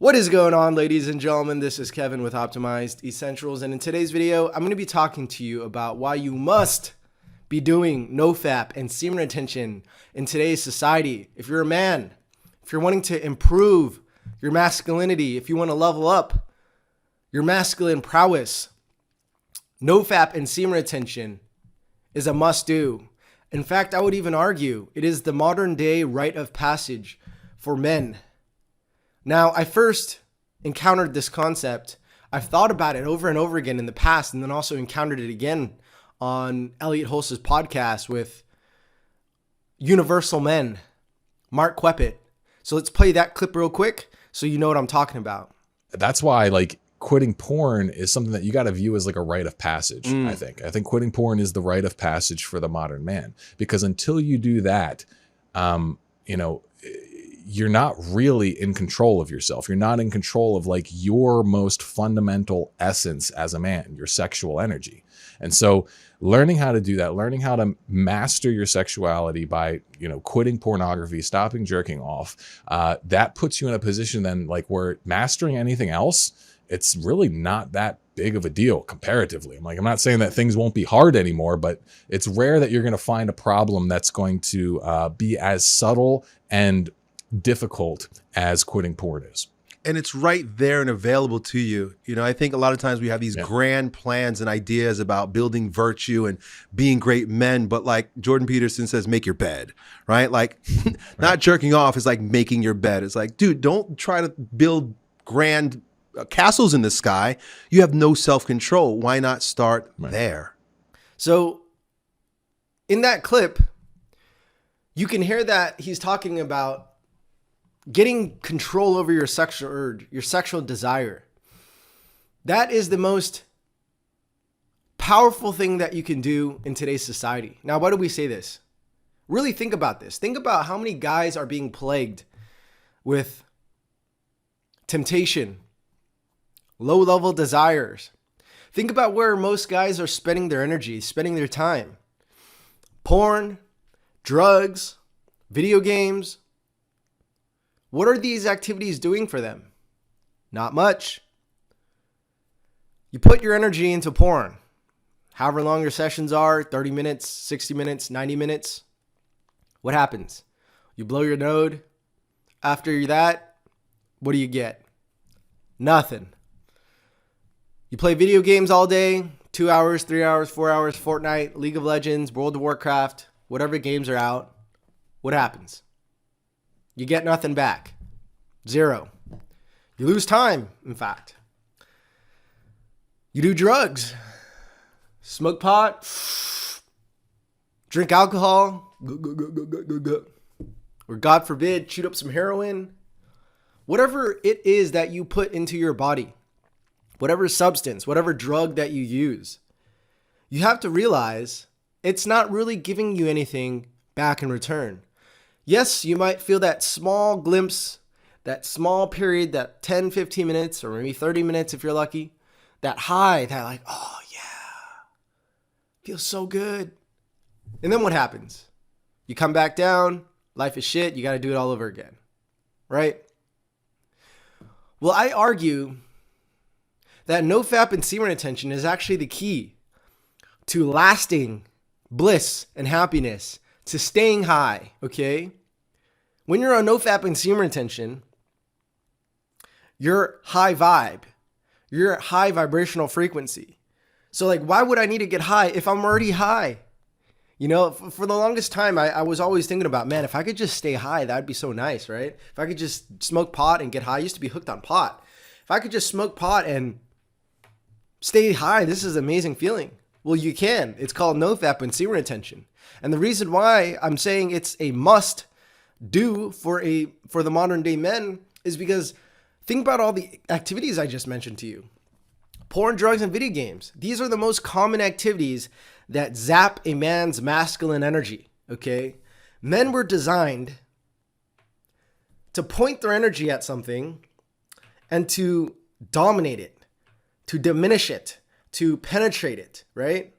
What is going on, ladies and gentlemen? This is Kevin with Optimized Essentials, and in today's video, I'm going to be talking to you about why you must be doing NoFap and semen retention in today's society. If you're a man, if you're wanting to improve your masculinity, if you want to level up your masculine prowess, NoFap and semen retention is a must-do. In fact, I would even argue it is the modern-day rite of passage for men. Now, I first encountered this concept. I've thought about it over and over again in the past, and then also encountered it again on Elliot Hulse's podcast with Universal Men, Mark Queppet. So let's play that clip real quick so you know what I'm talking about. That's why quitting porn is something that you got to view as like a rite of passage. I think quitting porn is the rite of passage for the modern man, because until you do that, you're not really in control of yourself. You're not in control of like your most fundamental essence as a man, your sexual energy. And so learning how to do that, learning how to master your sexuality by, quitting pornography, stopping jerking off, that puts you in a position then like where mastering anything else, it's really not that big of a deal comparatively. I'm not saying that things won't be hard anymore, but it's rare that you're going to find a problem that's going to be as subtle and difficult as quitting porn is. And it's right there and available to you. I think a lot of times we have these grand plans and ideas about building virtue and being great men, but like Jordan Peterson says, make your bed, right? Like not jerking off is like making your bed. It's like, dude, don't try to build grand castles in the sky. You have no self-control. Why not start there? So in that clip, you can hear that he's talking about getting control over your sexual urge, your sexual desire. That is the most powerful thing that you can do in today's society. Now, why do we say this? Really think about this. Think about how many guys are being plagued with temptation, low-level desires. Think about where most guys are spending their energy, spending their time. Porn, drugs, video games. What are these activities doing for them? Not much. You put your energy into porn, however long your sessions are, 30 minutes, 60 minutes, 90 minutes. What happens? You blow your load. After that, what do you get? Nothing. You play video games all day, 2 hours, 3 hours, 4 hours, Fortnite, League of Legends, World of Warcraft, whatever games are out. What happens? You get nothing back. Zero. You lose time, in fact. You do drugs. Smoke pot. Drink alcohol. Or God forbid, shoot up some heroin. Whatever it is that you put into your body, whatever substance, whatever drug that you use, you have to realize it's not really giving you anything back in return. Yes, you might feel that small glimpse, that small period, that 10, 15 minutes, or maybe 30 minutes if you're lucky, that high, that like, oh yeah, feels so good. And then what happens? You come back down, life is shit, you got to do it all over again, right? Well, I argue that NoFap and semen retention is actually the key to lasting bliss and happiness, to staying high, okay? When you're on NoFap and semen retention, you're high vibe. You're at high vibrational frequency. So like, why would I need to get high if I'm already high? For the longest time, I was always thinking about, man, if I could just stay high, that'd be so nice, right? If I could just smoke pot and get high. I used to be hooked on pot. If I could just smoke pot and stay high, this is an amazing feeling. Well, you can. It's called NoFap and semen retention. And the reason why I'm saying it's a must do for the modern day men is because think about all the activities I just mentioned to you. Porn, drugs, and video games. These are the most common activities that zap a man's masculine energy, okay? Men were designed to point their energy at something and to dominate it, to diminish it, to penetrate it, right?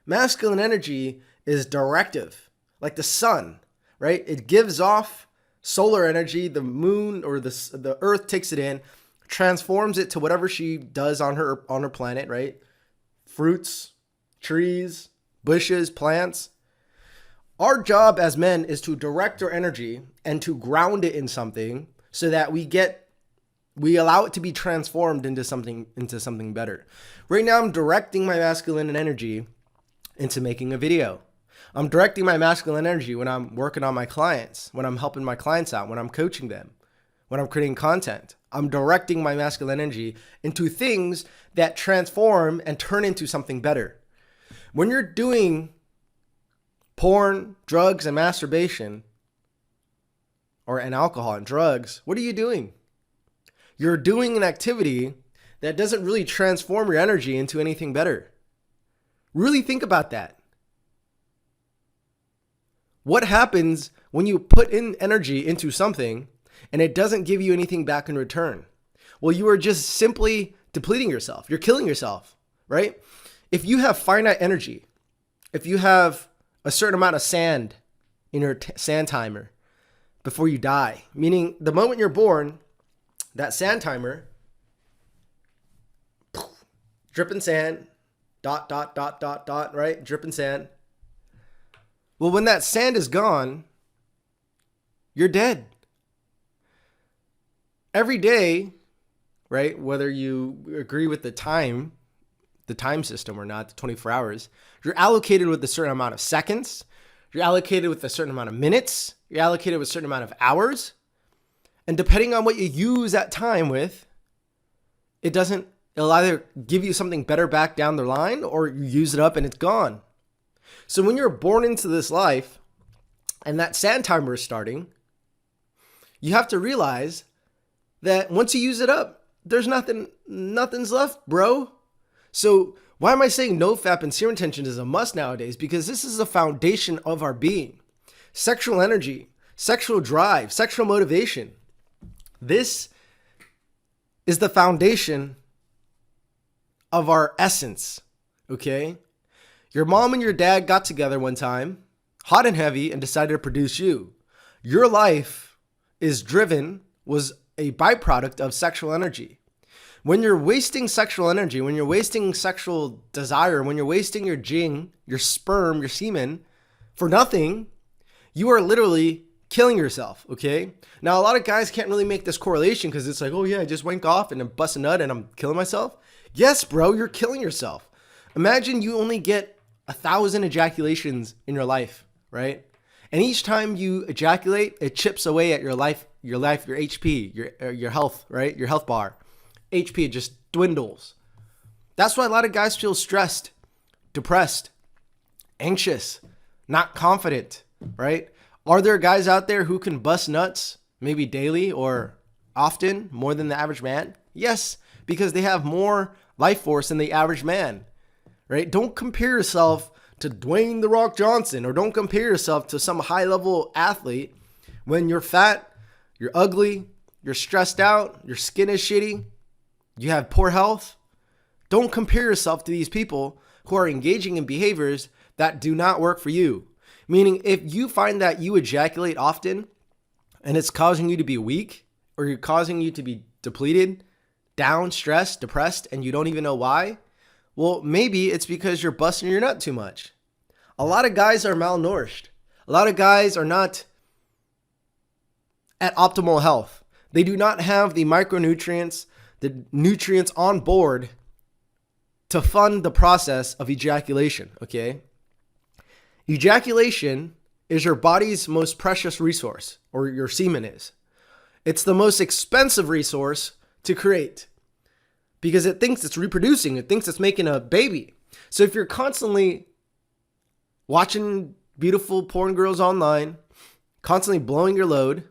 Masculine energy is directive, like the sun, right? It gives off solar energy, the moon or the earth takes it in, transforms it to whatever she does on her planet, right? Fruits, trees, bushes, plants. Our job as men is to direct our energy and to ground it in something so that we allow it to be transformed into something better. Right now, I'm directing my masculine energy into making a video. I'm directing my masculine energy when I'm working on my clients, when I'm helping my clients out, when I'm coaching them, when I'm creating content. I'm directing my masculine energy into things that transform and turn into something better. When you're doing porn, drugs, and masturbation, and alcohol and drugs, what are you doing? You're doing an activity that doesn't really transform your energy into anything better. Really think about that. What happens when you put in energy into something and it doesn't give you anything back in return? Well, you are just simply depleting yourself. You're killing yourself, right? If you have finite energy, if you have a certain amount of sand in your sand timer before you die, meaning the moment you're born, that sand timer, dripping sand, dot, right? Dripping sand. Well, when that sand is gone, you're dead. Every day, right? Whether you agree with the time system or not, the 24 hours, you're allocated with a certain amount of seconds. You're allocated with a certain amount of minutes. You're allocated with a certain amount of hours. And depending on what you use that time with, it'll either give you something better back down the line or you use it up and it's gone. So when you're born into this life and that sand timer is starting, you have to realize that once you use it up, there's nothing's left, bro. So why am I saying NoFap and Semen Retention is a must nowadays? Because this is the foundation of our being. Sexual energy, sexual drive, sexual motivation. This is the foundation of our essence, okay? Your mom and your dad got together one time, hot and heavy, and decided to produce you. Your life was a byproduct of sexual energy. When you're wasting sexual energy, when you're wasting sexual desire, when you're wasting your jing, your sperm, your semen for nothing, you are literally killing yourself, okay? Now, a lot of guys can't really make this correlation because it's like, oh yeah, I just wank off and I'm bust a nut and I'm killing myself. Yes, bro, you're killing yourself. Imagine you only get 1,000 ejaculations in your life, right? And each time you ejaculate, it chips away at your life, your HP, your health, right? Your health bar. HP just dwindles. That's why a lot of guys feel stressed, depressed, anxious, not confident, right? Are there guys out there who can bust nuts maybe daily or often more than the average man? Yes, because they have more life force than the average man, right? Don't compare yourself to Dwayne "The Rock" Johnson, or don't compare yourself to some high-level athlete when you're fat, you're ugly, you're stressed out, your skin is shitty, you have poor health. Don't compare yourself to these people who are engaging in behaviors that do not work for you. Meaning, if you find that you ejaculate often and it's causing you to be weak, or you're causing you to be depleted, down, stressed, depressed, and you don't even know why, well, maybe it's because you're busting your nut too much. A lot of guys are malnourished. A lot of guys are not at optimal health. They do not have the micronutrients, the nutrients on board to fund the process of ejaculation, okay? Ejaculation is your body's most precious resource, or your semen is. It's the most expensive resource to create because it thinks it's reproducing. It thinks it's making a baby. So if you're constantly watching beautiful porn girls online, constantly blowing your load,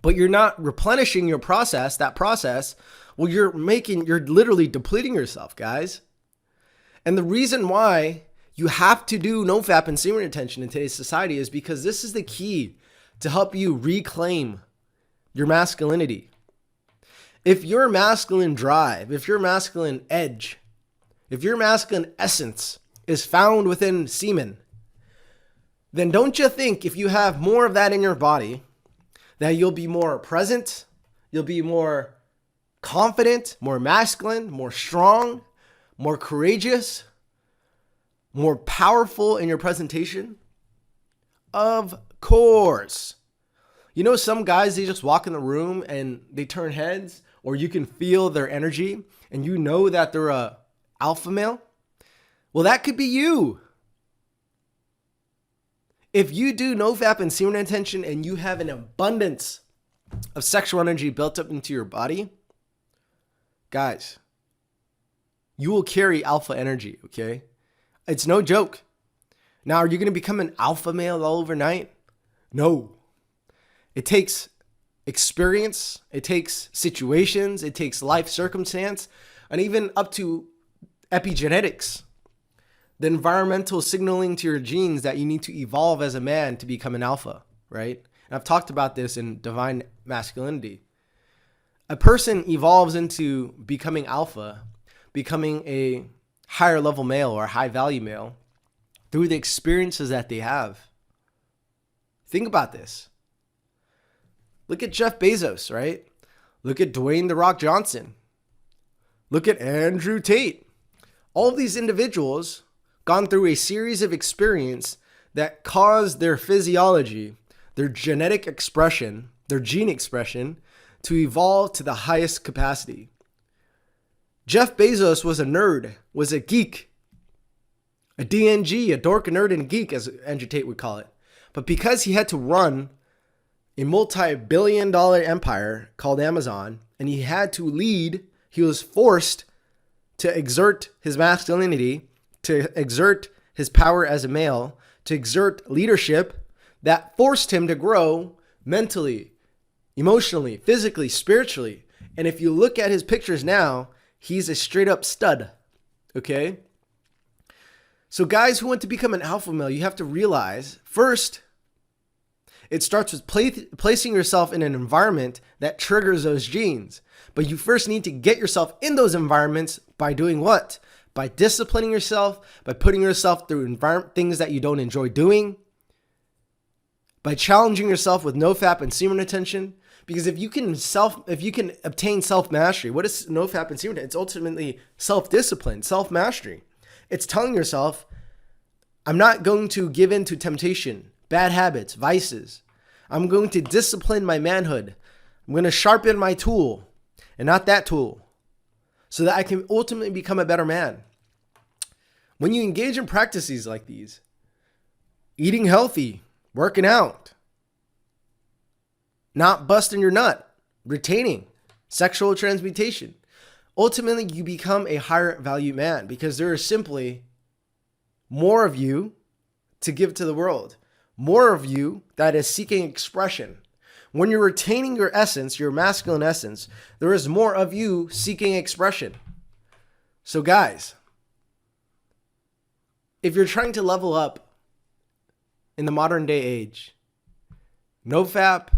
but you're not replenishing that process, well, you're literally depleting yourself, guys. And the reason why you have to do NoFap and Semen Retention in today's society is because this is the key to help you reclaim your masculinity. If your masculine drive, if your masculine edge, if your masculine essence is found within semen, then don't you think if you have more of that in your body, that you'll be more present, you'll be more confident, more masculine, more strong, more courageous, more powerful in your presentation? Of course. You know, some guys, they just walk in the room and they turn heads, or you can feel their energy and you know that they're a alpha male. Well, that could be you. If you do NoFap and semen retention and you have an abundance of sexual energy built up into your body, guys, you will carry alpha energy, okay? It's no joke. Now, are you going to become an alpha male all overnight? No. It takes experience, it takes situations, it takes life circumstance, and even up to epigenetics, the environmental signaling to your genes that you need to evolve as a man to become an alpha, right? And I've talked about this in Divine Masculinity. A person evolves into becoming alpha, becoming a higher level male or a high value male through the experiences that they have. Think about this. Look at Jeff Bezos, right? Look at Dwayne "The Rock" Johnson. Look at Andrew Tate. All of these individuals gone through a series of experience that caused their physiology, their genetic expression, their gene expression to evolve to the highest capacity. Jeff Bezos was a nerd, was a geek, a DNG, a dork, a nerd, and a geek, as Andrew Tate would call it. But because he had to run a multi-billion-dollar empire called Amazon, and he had to lead, he was forced to exert his masculinity, to exert his power as a male, to exert leadership that forced him to grow mentally, emotionally, physically, spiritually. And if you look at his pictures now, he's a straight up stud, okay? So guys who want to become an alpha male, you have to realize, first, it starts with placing yourself in an environment that triggers those genes. But you first need to get yourself in those environments by doing what? By disciplining yourself, by putting yourself through things that you don't enjoy doing, by challenging yourself with NoFap and semen retention. Because if you can obtain self-mastery, what is NoFap and semen retention? It's ultimately self-discipline, self-mastery. It's telling yourself, I'm not going to give in to temptation, bad habits, vices. I'm going to discipline my manhood. I'm going to sharpen my tool and not that tool so that I can ultimately become a better man. When you engage in practices like these, eating healthy, working out, not busting your nut, retaining, sexual transmutation, ultimately you become a higher value man because there is simply more of you to give to the world. More of you that is seeking expression. When you're retaining your essence, your masculine essence, there is more of you seeking expression. So guys, if you're trying to level up in the modern day age, NoFap,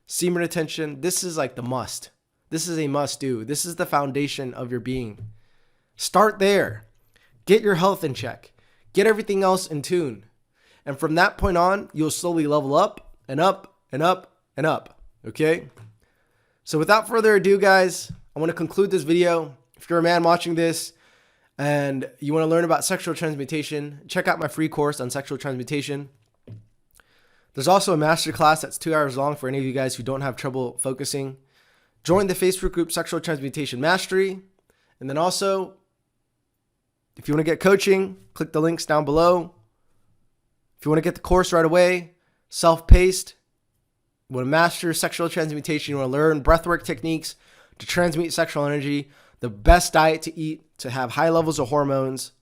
semen retention, this is like the must. This is a must do. This is the foundation of your being. Start there. Get your health in check. Get everything else in tune. And from that point on, you'll slowly level up and up and up and up. Okay? So without further ado, guys, I want to conclude this video. If you're a man watching this and you want to learn about sexual transmutation, check out my free course on sexual transmutation. There's also a masterclass that's 2 hours long for any of you guys who don't have trouble focusing. Join the Facebook group Sexual Transmutation Mastery. And then also, if you want to get coaching, click the links down below. If you want to get the course right away, self-paced, you want to master sexual transmutation, you want to learn breathwork techniques to transmute sexual energy, the best diet to eat to have high levels of hormones,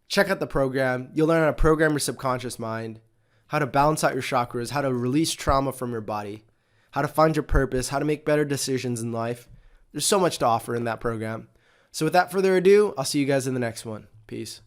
check out the program. You'll learn how to program your subconscious mind, how to balance out your chakras, how to release trauma from your body, how to find your purpose, how to make better decisions in life. There's so much to offer in that program. So without further ado, I'll see you guys in the next one. Peace.